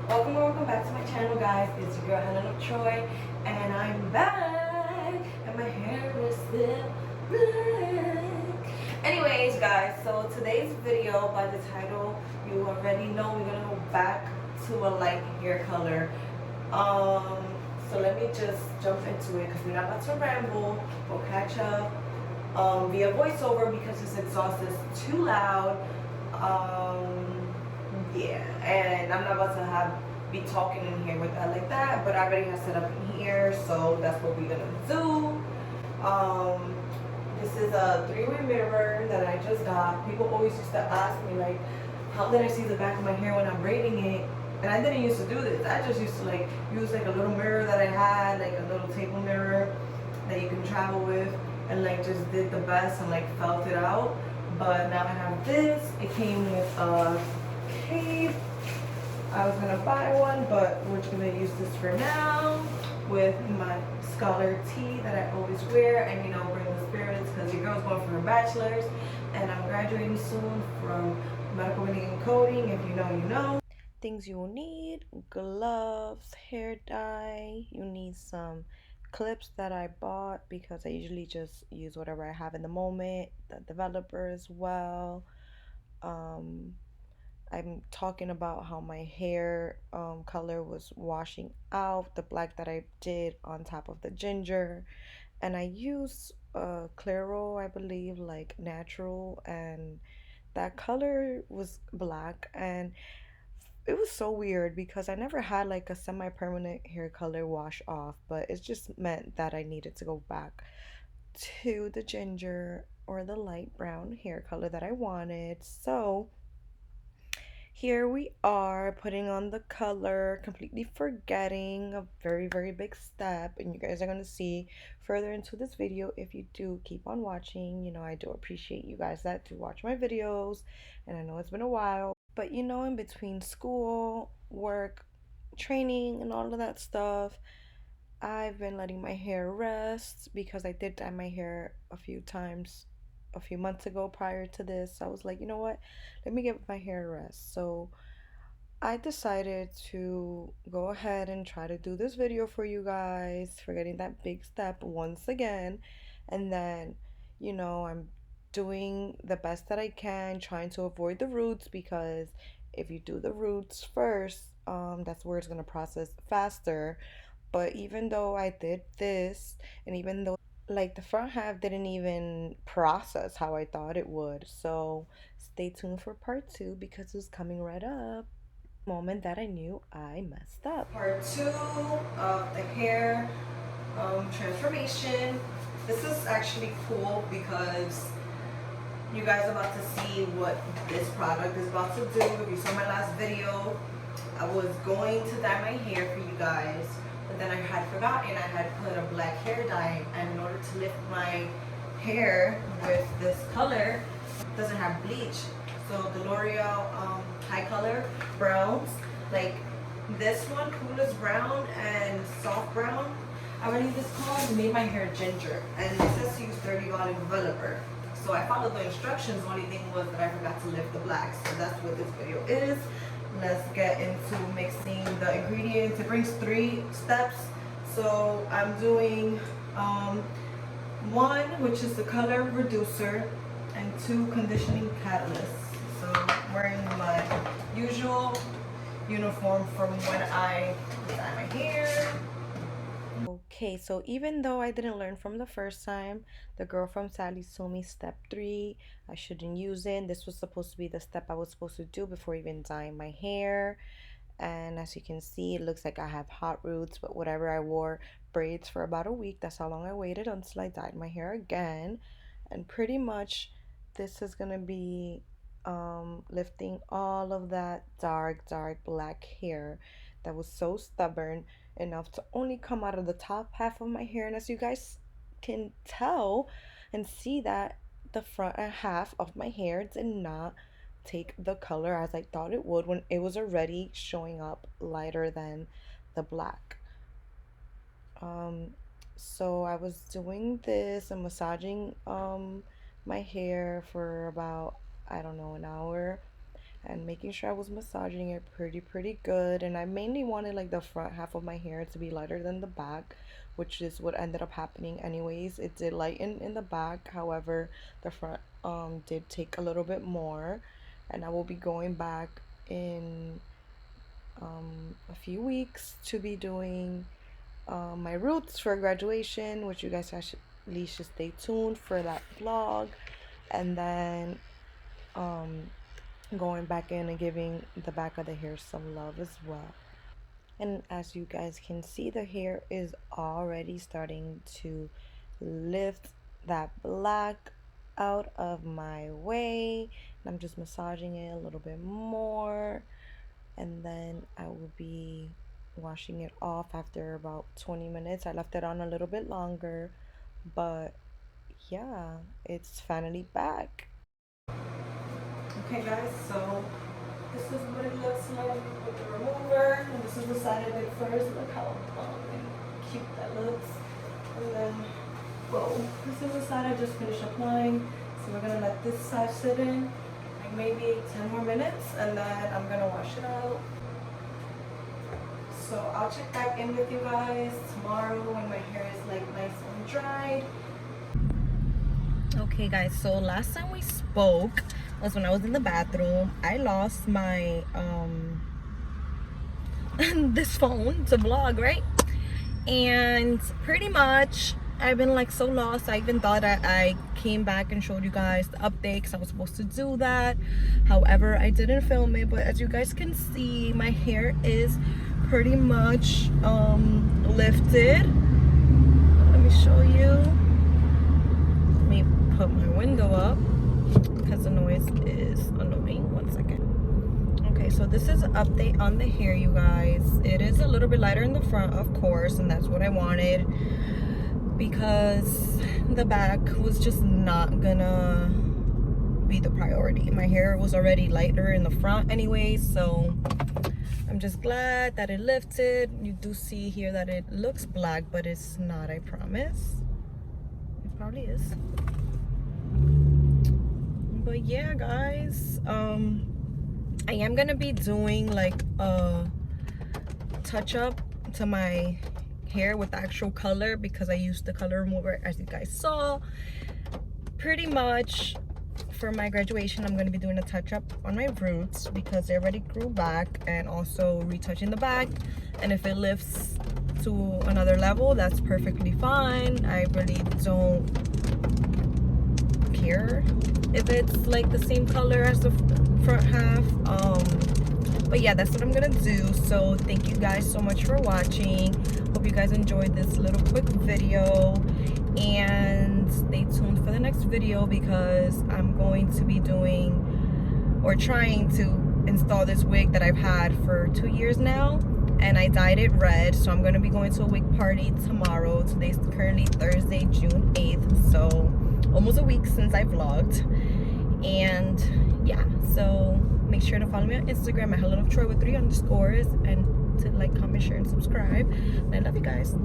Welcome back to my channel, guys. It's your girl Helen Troy, and I'm back, and my hair is still black. Anyways, guys, so today's video, by the title, you already know we're gonna go back to a light hair color. So let me just jump into it because we're not about to ramble. We'll catch up via voiceover because this exhaust is too loud. Yeah, and I'm not about to be talking in here with that like that, but I already have set up in here, so that's what we're gonna do. This is a three-way mirror that I just got. People always used to ask me like, how did I see the back of my hair when I'm braiding it? And I didn't used to do this. I just used to like use like a little mirror that I had, like a little table mirror that you can travel with, and like just did the best and like felt it out. But now I have this. It came with a cape. I was gonna buy one, but we're just gonna use this for now with my scholar tee that I always wear, and bring the spirits because your girl's going for her bachelor's and I'm graduating soon from medical reading and coding. If you know, you know. Things you will need: gloves, hair dye, you need some clips that I bought because I usually just use whatever I have in the moment, the developer as well. um I'm talking about how my hair color was washing out, the black that I did on top of the ginger. And I used Claro, I believe, like natural, and that color was black. And it was so weird because I never had like a semi-permanent hair color wash off, but it just meant that I needed to go back to the ginger or the light brown hair color that I wanted. So here we are putting on the color, completely forgetting a very big step, and you guys are going to see further into this video if you do keep on watching. I do appreciate you guys that do watch my videos, and I know it's been a while, but in between school, work, training, and all of that stuff, I've been letting my hair rest because I did dye my hair a few times a few months ago prior to this. I was like, you know what? Let me give my hair a rest. So I decided to go ahead and try to do this video for you guys, forgetting that big step once again. And then, I'm doing the best that I can, trying to avoid the roots because if you do the roots first, that's where it's going to process faster. But even though I did this, and even though like the front half didn't even process how I thought it would, so stay tuned for part two because it's coming right up. Moment that I knew I messed up. Part two of the hair transformation. This is actually cool because you guys are about to see what this product is about to do. If you saw my last video, I was going to dye my hair for you guys, but then I had forgotten I had put a black hair dye, and in order to lift my hair with this color, it doesn't have bleach. So the L'Oreal high color browns, like this one, coolest brown and soft brown, I already use this color, made my hair ginger, and it says to use 30 volume developer. So I followed the instructions. The only thing was that I forgot to lift the blacks. So that's what this video is. Let's get into mixing the ingredients. It brings 3 steps. So I'm doing 1, which is the color reducer, and 2, conditioning catalyst. So I'm wearing my usual uniform from when I dye my hair. Okay, so even though I didn't learn from the first time, the girl from Sally told me step 3, I shouldn't use it. This was supposed to be the step I was supposed to do before even dyeing my hair. And as you can see, it looks like I have hot roots, but whatever, I wore braids for about a week. That's how long I waited until I dyed my hair again. And pretty much this is gonna be lifting all of that dark black hair that was so stubborn enough to only come out of the top half of my hair. And as you guys can tell and see, that the front half of my hair did not take the color as I thought it would when it was already showing up lighter than the black. um so I was doing this and massaging my hair for about, I don't know, an hour. and making sure I was massaging it pretty good. And I mainly wanted like the front half of my hair to be lighter than the back, which is what ended up happening anyways. It did lighten in the back, however the front did take a little bit more. And I will be going back in a few weeks to be doing my roots for graduation, which you guys actually should stay tuned for that vlog. And then going back in and giving the back of the hair some love as well. And as you guys can see, the hair is already starting to lift that black out of my way. And I'm just massaging it a little bit more, and then I will be washing it off after about 20 minutes. I left it on a little bit longer, but yeah, it's finally back. Okay guys, so this is what it looks like with the remover, and this is the side I did first. Look how cute that looks. And then, whoa, this is the side I just finished applying. So we're gonna let this side sit in like maybe 10 more minutes, and then I'm gonna wash it out. So I'll check back in with you guys tomorrow when my hair is like nice and dried. Okay guys, so last time we spoke was when I was in the bathroom. I lost my this phone to vlog, right? And pretty much I've been like so lost. I even thought I came back and showed you guys the updates. I was supposed to do that, however I didn't film it. But as you guys can see, my hair is pretty much lifted. Let me show you. Let me put my window up because the noise is annoying. 1 second. Okay, so this is an update on the hair, you guys. It is a little bit lighter in the front, of course, and that's what I wanted, because the back was just not gonna be the priority. My hair was already lighter in the front anyway, so I'm just glad that it lifted. You do see here that it looks black, but it's not, I promise. It probably is. But yeah guys, I am gonna be doing like a touch up to my hair with the actual color, because I used the color remover as you guys saw. Pretty much for my graduation, I'm going to be doing a touch up on my roots because they already grew back, and also retouching the back. And if it lifts to another level, that's perfectly fine. I really don't care if it's like the same color as the front half. But yeah, that's what I'm gonna do. So thank you guys so much for watching. Hope you guys enjoyed this little quick video, and stay tuned for the next video, because I'm going to be doing or trying to install this wig that I've had for 2 years now, and I dyed it red. So I'm going to be going to a wig party tomorrow. Today's currently Thursday, June 8th, so almost a week since I vlogged. And yeah, so make sure to follow me on Instagram at Helen of Troy with 3 underscores, and to like, comment, share, and subscribe. And I love you guys.